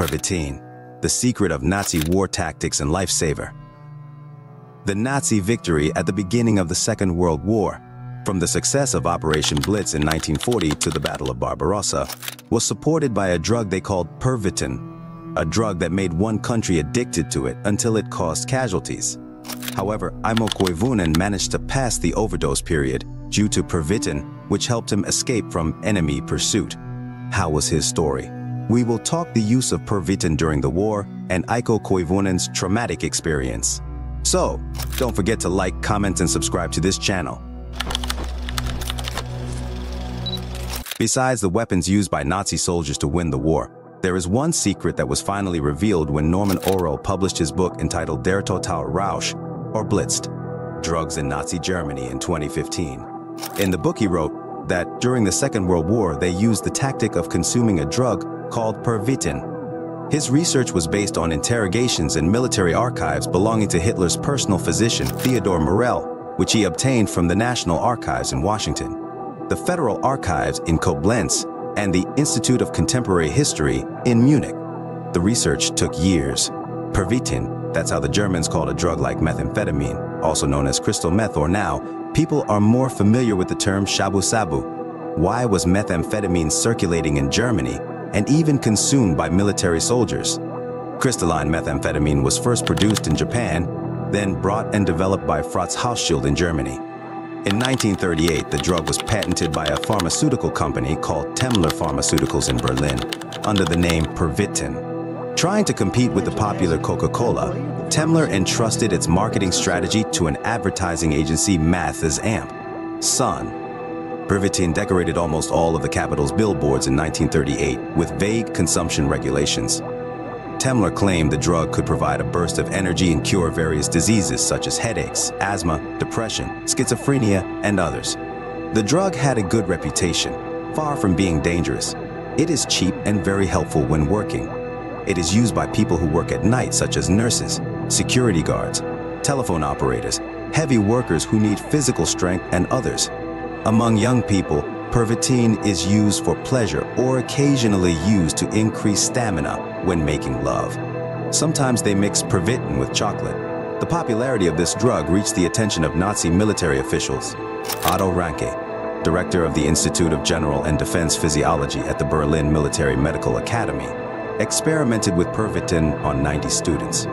Pervitin, the secret of Nazi war tactics and lifesaver. The Nazi victory at the beginning of the Second World War, from the success of Operation Blitz in 1940 to the Battle of Barbarossa, was supported by a drug they called Pervitin, a drug that made one country addicted to it until it caused casualties. However, Aimo Koivunen managed to pass the overdose period due to Pervitin, which helped him escape from enemy pursuit. How was his story? We will talk the use of Pervitin during the war and Aimo Koivunen's traumatic experience. So, don't forget to like, comment, and subscribe to this channel. Besides the weapons used by Nazi soldiers to win the war, there is one secret that was finally revealed when Norman Orwell published his book entitled Der Total Rausch, or Blitzed, Drugs in Nazi Germany in 2015. In the book he wrote that during the Second World War they used the tactic of consuming a drug called Pervitin. His research was based on interrogations in military archives belonging to Hitler's personal physician Theodor Morell, which he obtained from the National Archives in Washington, the Federal Archives in Koblenz, and the Institute of Contemporary History in Munich. The research took years. Pervitin, that's how the Germans called a drug like methamphetamine, also known as crystal meth, or now, people are more familiar with the term shabu sabu. Why was methamphetamine circulating in Germany and even consumed by military soldiers? Crystalline methamphetamine was first produced in Japan, then brought and developed by Franz Hauschild in Germany. In 1938, the drug was patented by a pharmaceutical company called Temmler Pharmaceuticals in Berlin under the name Pervitin. Trying to compete with the popular Coca-Cola, Temmler entrusted its marketing strategy to an advertising agency Math as Amp, Sun. Pervitin decorated almost all of the capital's billboards in 1938 with vague consumption regulations. Temmler claimed the drug could provide a burst of energy and cure various diseases such as headaches, asthma, depression, schizophrenia, and others. The drug had a good reputation, far from being dangerous. It is cheap and very helpful when working. It is used by people who work at night, such as nurses, security guards, telephone operators, heavy workers who need physical strength, and others. Among young people, Pervitin is used for pleasure or occasionally used to increase stamina when making love. Sometimes they mix Pervitin with chocolate. The popularity of this drug reached the attention of Nazi military officials. Otto Ranke, director of the Institute of General and Defense Physiology at the Berlin Military Medical Academy, experimented with Pervitin on 90 students.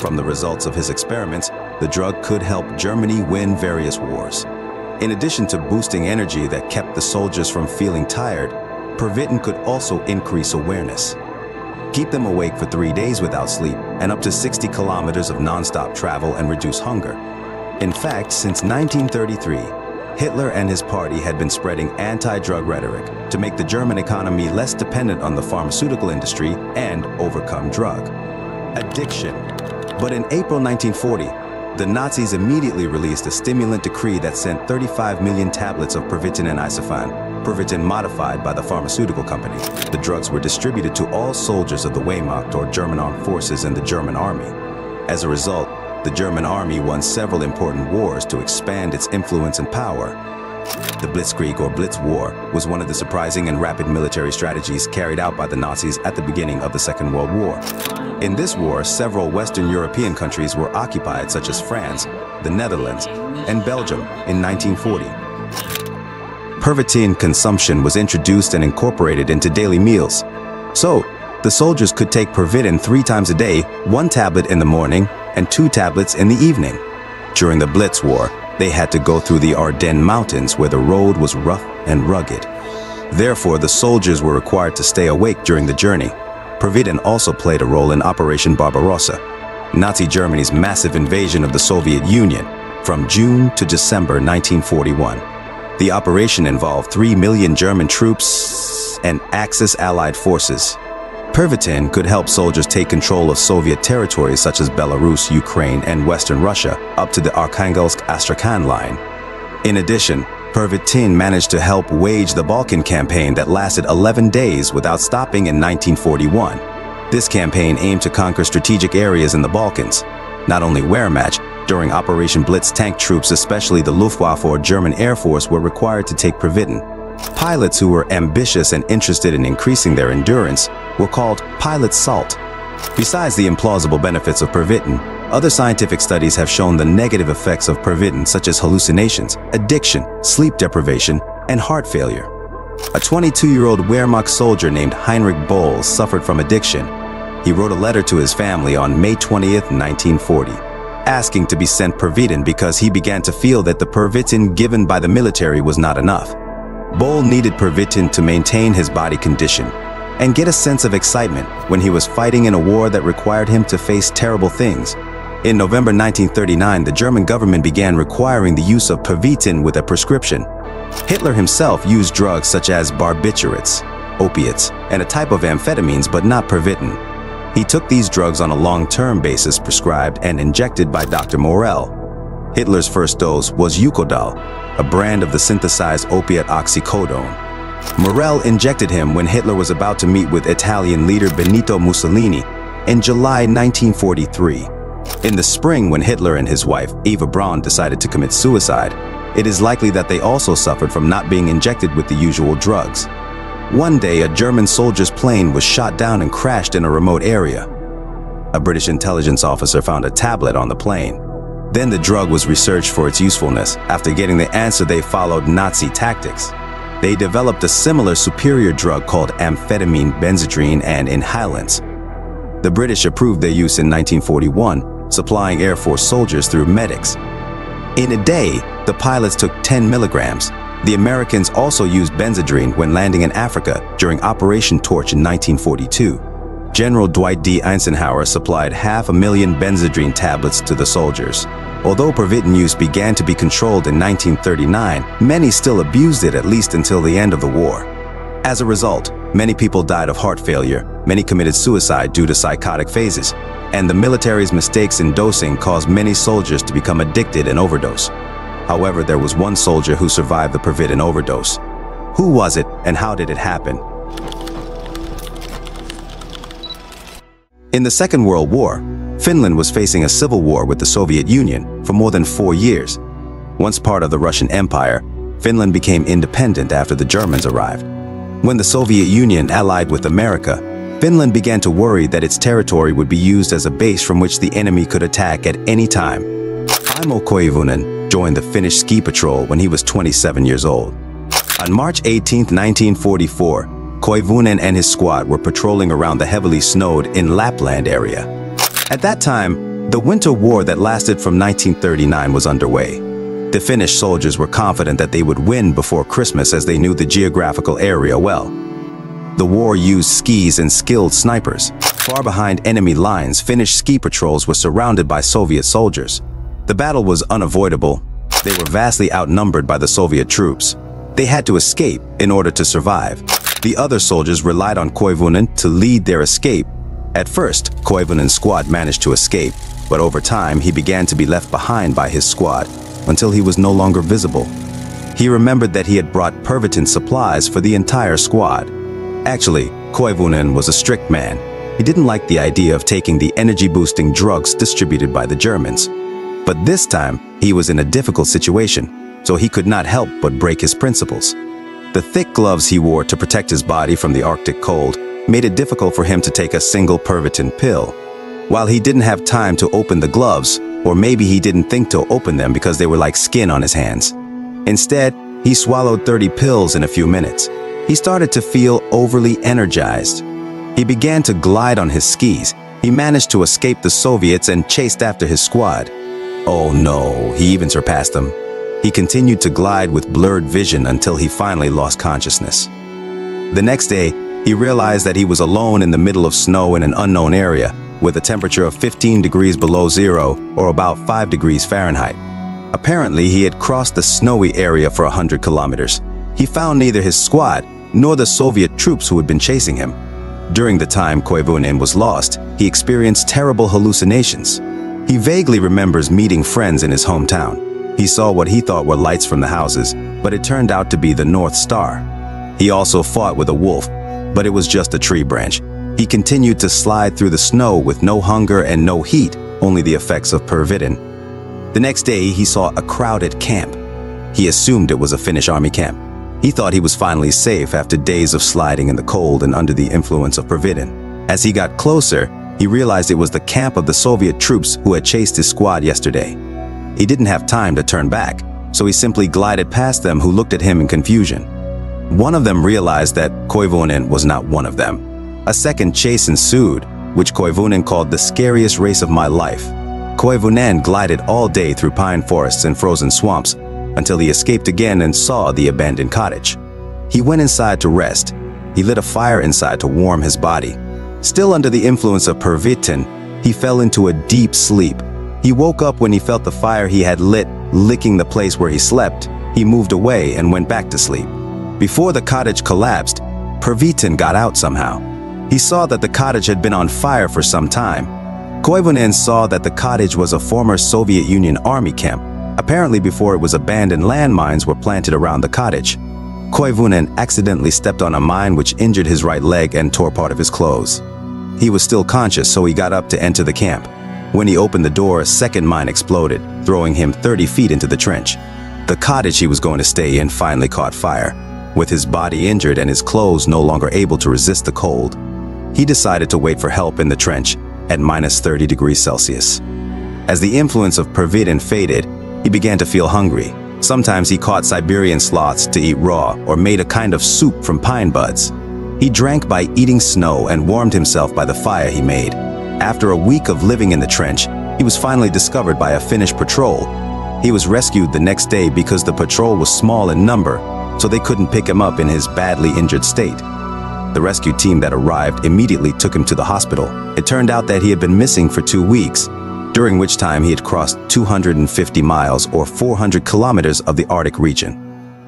From the results of his experiments, the drug could help Germany win various wars. In addition to boosting energy that kept the soldiers from feeling tired, Pervitin could also increase awareness. Keep them awake for 3 days without sleep and up to 60 kilometers of non-stop travel and reduce hunger. In fact, since 1933, Hitler and his party had been spreading anti-drug rhetoric to make the German economy less dependent on the pharmaceutical industry and overcome drug addiction. But in April 1940, the Nazis immediately released a stimulant decree that sent 35 million tablets of Pervitin and isophane, Pervitin modified by the pharmaceutical company. The drugs were distributed to all soldiers of the Wehrmacht, or German Armed Forces, and the German Army. As a result, the German Army won several important wars to expand its influence and power. The Blitzkrieg, or Blitz War, was one of the surprising and rapid military strategies carried out by the Nazis at the beginning of the Second World War. In this war, several Western European countries were occupied, such as France, the Netherlands, and Belgium in 1940. Pervitin consumption was introduced and incorporated into daily meals. So, the soldiers could take Pervitin 3 times a day, 1 tablet in the morning and 2 tablets in the evening. During the Blitz War, they had to go through the Ardennes Mountains where the road was rough and rugged. Therefore, the soldiers were required to stay awake during the journey. Pervitin also played a role in Operation Barbarossa, Nazi Germany's massive invasion of the Soviet Union from June to December 1941. The operation involved 3 million German troops and Axis allied forces. Pervitin could help soldiers take control of Soviet territories such as Belarus, Ukraine, and Western Russia up to the Arkhangelsk-Astrakhan line. In addition, Pervitin managed to help wage the Balkan campaign that lasted 11 days without stopping in 1941. This campaign aimed to conquer strategic areas in the Balkans. Not only Wehrmacht, during Operation Blitz, tank troops, especially the Luftwaffe or German Air Force, were required to take Pervitin. Pilots who were ambitious and interested in increasing their endurance were called pilot salt. Besides the implausible benefits of Pervitin, other scientific studies have shown the negative effects of Pervitin, such as hallucinations, addiction, sleep deprivation, and heart failure. A 22-year-old Wehrmacht soldier named Heinrich Bowles suffered from addiction. He wrote a letter to his family on May 20th, 1940, asking to be sent Pervitin because he began to feel that the Pervitin given by the military was not enough. Bowles needed Pervitin to maintain his body condition and get a sense of excitement when he was fighting in a war that required him to face terrible things. In November 1939, the German government began requiring the use of Pervitin with a prescription. Hitler himself used drugs such as barbiturates, opiates, and a type of amphetamines, but not Pervitin. He took these drugs on a long-term basis prescribed and injected by Dr. Morell. Hitler's first dose was Eukodal, a brand of the synthesized opiate oxycodone. Morell injected him when Hitler was about to meet with Italian leader Benito Mussolini in July 1943. In the spring, when Hitler and his wife, Eva Braun, decided to commit suicide, it is likely that they also suffered from not being injected with the usual drugs. One day, a German soldier's plane was shot down and crashed in a remote area. A British intelligence officer found a tablet on the plane. Then the drug was researched for its usefulness. After getting the answer, they followed Nazi tactics. They developed a similar superior drug called amphetamine benzedrine and inhalants. The British approved their use in 1941, supplying Air Force soldiers through medics. In a day, the pilots took 10 milligrams. The Americans also used benzedrine when landing in Africa during Operation Torch in 1942. General Dwight D. Eisenhower supplied 500,000 benzedrine tablets to the soldiers. Although Pervitin use began to be controlled in 1939, many still abused it at least until the end of the war. As a result, many people died of heart failure, many committed suicide due to psychotic phases, and the military's mistakes in dosing caused many soldiers to become addicted and overdose. However, there was one soldier who survived the Pervitin overdose. Who was it, and how did it happen? In the Second World War, Finland was facing a civil war with the Soviet Union for more than 4 years. Once part of the Russian Empire, Finland became independent after the Germans arrived. When the Soviet Union allied with America, Finland began to worry that its territory would be used as a base from which the enemy could attack at any time. Aimo Koivunen joined the Finnish ski patrol when he was 27 years old. On March 18, 1944, Koivunen and his squad were patrolling around the heavily snowed in Lapland area. At that time, the Winter War that lasted from 1939 was underway. The Finnish soldiers were confident that they would win before Christmas as they knew the geographical area well. The war used skis and skilled snipers. Far behind enemy lines, Finnish ski patrols were surrounded by Soviet soldiers. The battle was unavoidable. They were vastly outnumbered by the Soviet troops. They had to escape in order to survive. The other soldiers relied on Koivunen to lead their escape. At first, Koivunen's squad managed to escape, but over time he began to be left behind by his squad until he was no longer visible. He remembered that he had brought Pervitin supplies for the entire squad. Actually, Koivunen was a strict man. He didn't like the idea of taking the energy-boosting drugs distributed by the Germans. But this time, he was in a difficult situation, so he could not help but break his principles. The thick gloves he wore to protect his body from the Arctic cold made it difficult for him to take a single Pervitin pill. While he didn't have time to open the gloves, or maybe he didn't think to open them because they were like skin on his hands. Instead, he swallowed 30 pills in a few minutes. He started to feel overly energized. He began to glide on his skis. He managed to escape the Soviets and chased after his squad. Oh no, he even surpassed them. He continued to glide with blurred vision until he finally lost consciousness. The next day, he realized that he was alone in the middle of snow in an unknown area, with a temperature of 15 degrees below zero, or about 5 degrees Fahrenheit. Apparently, he had crossed the snowy area for 100 kilometers. He found neither his squad nor the Soviet troops who had been chasing him. During the time Koivunen was lost, he experienced terrible hallucinations. He vaguely remembers meeting friends in his hometown. He saw what he thought were lights from the houses, but it turned out to be the North Star. He also fought with a wolf, but it was just a tree branch. He continued to slide through the snow with no hunger and no heat, only the effects of Pervitin. The next day, he saw a crowded camp. He assumed it was a Finnish army camp. He thought he was finally safe after days of sliding in the cold and under the influence of Pervitin. As he got closer, he realized it was the camp of the Soviet troops who had chased his squad yesterday. He didn't have time to turn back, so he simply glided past them, who looked at him in confusion. One of them realized that Koivunen was not one of them. A second chase ensued, which Koivunen called the scariest race of my life. Koivunen glided all day through pine forests and frozen swamps until he escaped again and saw the abandoned cottage. He went inside to rest. He lit a fire inside to warm his body. Still under the influence of Pervitin, he fell into a deep sleep. He woke up when he felt the fire he had lit licking the place where he slept. He moved away and went back to sleep. Before the cottage collapsed, Pervitin got out somehow. He saw that the cottage had been on fire for some time. Koivunen saw that the cottage was a former Soviet Union army camp. Apparently before it was abandoned, landmines were planted around the cottage. Koivunen accidentally stepped on a mine which injured his right leg and tore part of his clothes. He was still conscious, so he got up to enter the camp. When he opened the door, a second mine exploded, throwing him 30 feet into the trench. The cottage he was going to stay in finally caught fire. With his body injured and his clothes no longer able to resist the cold, he decided to wait for help in the trench at -30°C. As the influence of Pervitin faded, he began to feel hungry. Sometimes he caught Siberian sloths to eat raw or made a kind of soup from pine buds. He drank by eating snow and warmed himself by the fire he made. After a week of living in the trench, he was finally discovered by a Finnish patrol. He was rescued the next day because the patrol was small in number, so they couldn't pick him up in his badly injured state. The rescue team that arrived immediately took him to the hospital. It turned out that he had been missing for 2 weeks, during which time he had crossed 250 miles or 400 kilometers of the Arctic region.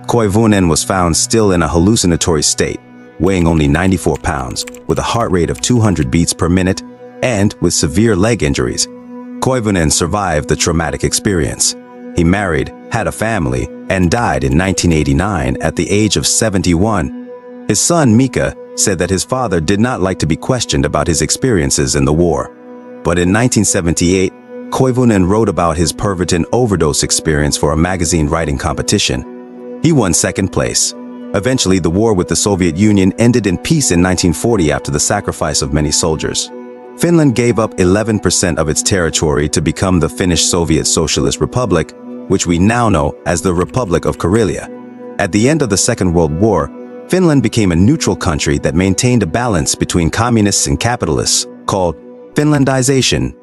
Koivunen was found still in a hallucinatory state, weighing only 94 pounds, with a heart rate of 200 beats per minute, and with severe leg injuries. Koivunen survived the traumatic experience. He married, had a family, and died in 1989 at the age of 71. His son, Mika, said that his father did not like to be questioned about his experiences in the war. But in 1978, Koivunen wrote about his Pervitin overdose experience for a magazine writing competition. He won second place. Eventually, the war with the Soviet Union ended in peace in 1940 after the sacrifice of many soldiers. Finland gave up 11% of its territory to become the Finnish Soviet Socialist Republic, which we now know as the Republic of Karelia. At the end of the Second World War, Finland became a neutral country that maintained a balance between communists and capitalists, called Finlandization.